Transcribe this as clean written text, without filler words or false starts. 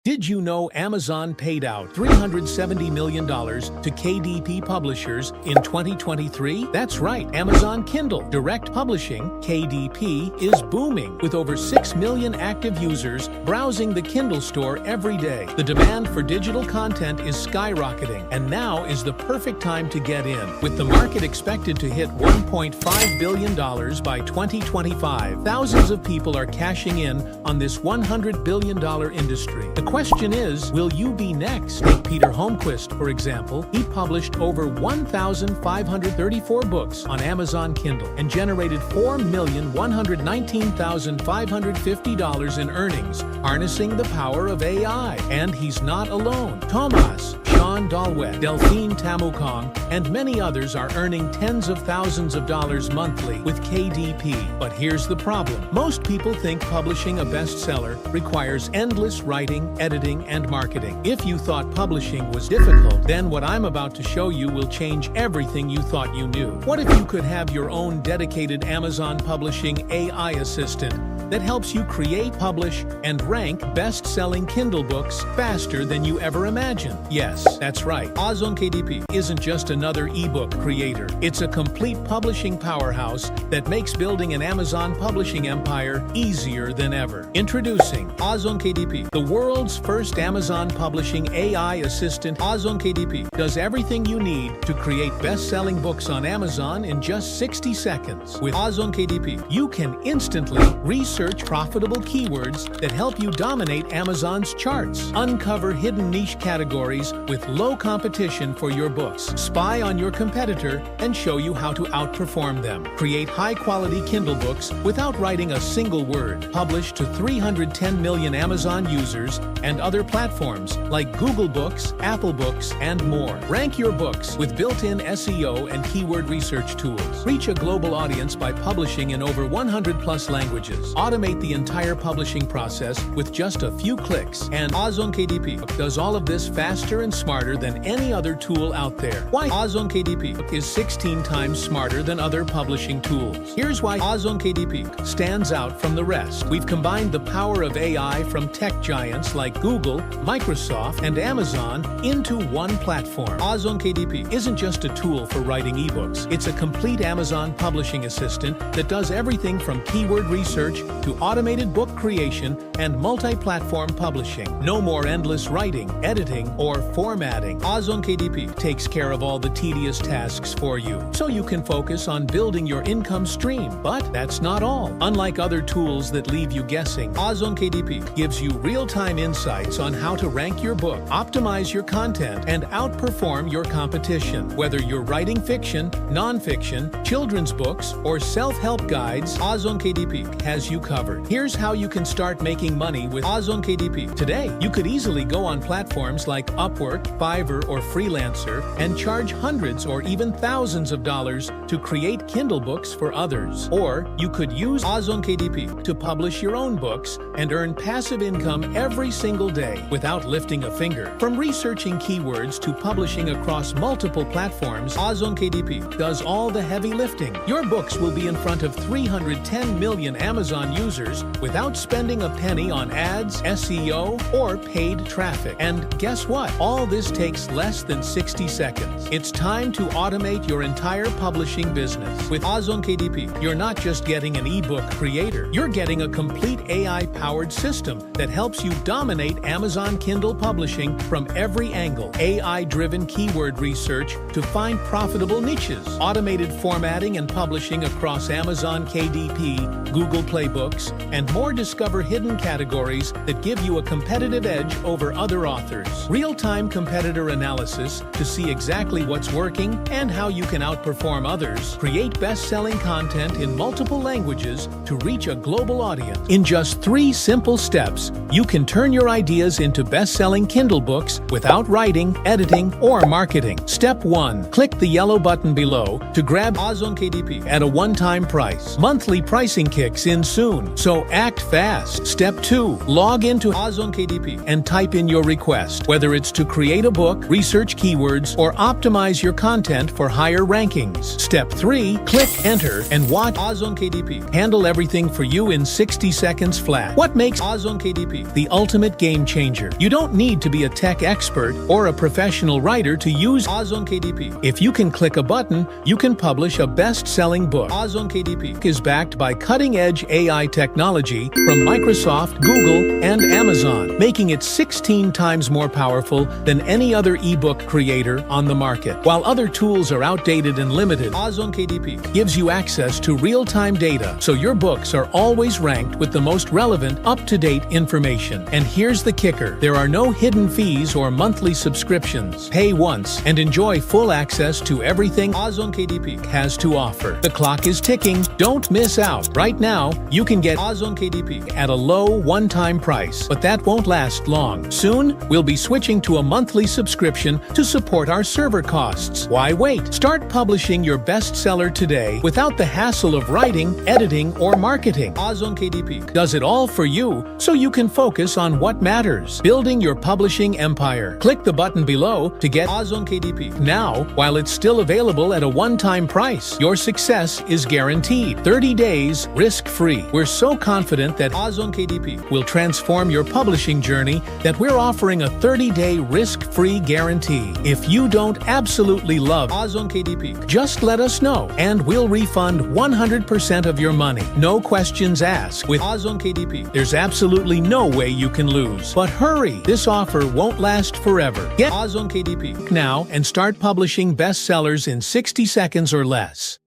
Did you Know Amazon paid out $370 million to KDP publishers in 2023? That's right, Amazon Kindle Direct Publishing, KDP, is booming, with over 6 million active users browsing the Kindle store every day. The demand for digital content is skyrocketing, and now is the perfect time to get in. With the market expected to hit $1.5 billion by 2025, thousands of people are cashing in on this $100 billion industry. The question is, will you be next? Take Peter Holmquist, for example. He published over 1,534 books on Amazon Kindle and generated $4,119,550 in earnings, harnessing the power of AI. And he's not alone. Thomas, Sean Dalwet, Delphine Tamukong, and many others are earning tens of thousands of dollars monthly with KDP. But here's the problem. Most people think publishing a bestseller requires endless writing, editing, and marketing. If you thought publishing was difficult, then what I'm about to show you will change everything you thought you knew. What if you could have your own dedicated Amazon Publishing AI assistant that helps you create, publish, and rank best-selling Kindle books faster than you ever imagined? Yes, that's right. AzonKDP isn't just another ebook creator. It's a complete publishing powerhouse that makes building an Amazon publishing empire easier than ever. Introducing AzonKDP, the world's first Amazon publishing AI assistant. AzonKDP does everything you need to create best-selling books on Amazon in just 60 seconds. With AzonKDP, you can instantly research profitable keywords that help you dominate Amazon's charts, uncover hidden niche categories with low competition for your books, spy on your competitor, and show you how to outperform them. Create high-quality Kindle books without writing a single word. Publish to 310 million Amazon users and other platforms like Google Books, Apple Books, and more. Rank your books with built-in SEO and keyword research tools. Reach a global audience by publishing in over 100+ languages. Automate the entire publishing process with just a few clicks. And AzonKDP does all of this faster and smarter than any other tool out there. Why AzonKDP is 16 times smarter than other publishing tools. Here's why AzonKDP stands out from the rest. We've combined the power of AI from tech giants like Google, Microsoft, and Amazon into one platform. AzonKDP isn't just a tool for writing ebooks. It's a complete Amazon publishing assistant that does everything from keyword research to automated book creation and multi-platform publishing. No more endless writing, editing, or formatting. AzonKDP takes care of all the tedious tasks for you, so you can focus on building your income stream. But that's not all. Unlike other tools that leave you guessing, AzonKDP gives you real-time insights on how to rank your book, optimize your content, and outperform your competition. Whether you're writing fiction, non-fiction, children's books, or self-help guides, AzonKDP has you covered. Here's how you can start making money with AzonKDP. Today, you could easily go on platforms like Upwork, Fiverr, or Freelancer and charge hundreds or even thousands of dollars to create Kindle books for others. Or you could use AzonKDP to publish your own books and earn passive income every single day without lifting a finger. From researching keywords to publishing across multiple platforms, AzonKDP does all the heavy lifting. Your books will be in front of 310 million Amazon users without spending a penny on ads, SEO, or paid traffic. And guess what? All this takes less than 60 seconds. It's time to automate your entire publishing business. With AzonKDP, you're not just getting an ebook creator. You're getting a complete AI-powered system that helps you dominate Amazon Kindle publishing from every angle. AI-driven keyword research to find profitable niches. Automated formatting and publishing across Amazon KDP, Google Play Books, and more. Discover hidden categories that give you a competitive edge over other authors. Real-time competitor analysis to see exactly what's working and how you can outperform others. Create best-selling content in multiple languages to reach a global audience. In just 3 simple steps, you can turn your ideas into best-selling Kindle books without writing, editing, or marketing. Step 1. Click the yellow button below to grab AzonKDP at a one-time price. Monthly pricing kicks in soon. soon, so act fast. Step 2. Log into AzonKDP and type in your request, whether it's to create a book, research keywords, or optimize your content for higher rankings. Step 3. Click Enter and watch AzonKDP handle everything for you in 60 seconds flat. What makes AzonKDP the ultimate game changer? You don't need to be a tech expert or a professional writer to use AzonKDP. If you can click a button, you can publish a best-selling book. AzonKDP is backed by cutting-edge AI technology from Microsoft, Google, and Amazon, making it 16 times more powerful than any other ebook creator on the market. While other tools are outdated and limited, AzonKDP gives you access to real-time data, so your books are always ranked with the most relevant, up-to-date information. And here's the kicker: there are no hidden fees or monthly subscriptions. Pay once and enjoy full access to everything AzonKDP has to offer. The clock is ticking. Don't miss out. Right now, you can get AzonKDP at a low one-time price, but that won't last long. Soon, we'll be switching to a monthly subscription to support our server costs. Why wait? Start publishing your bestseller today without the hassle of writing, editing, or marketing. AzonKDP does it all for you, so you can focus on what matters: building your publishing empire. Click the button below to get AzonKDP now while it's still available at a one-time price. Your success is guaranteed. 30 days risk-free. We're so confident that AzonKDP will transform your publishing journey that we're offering a 30-day risk-free guarantee. If you don't absolutely love AzonKDP, just let us know and we'll refund 100% of your money. No questions asked. With AzonKDP, there's absolutely no way you can lose. But hurry, this offer won't last forever. Get AzonKDP now and start publishing bestsellers in 60 seconds or less.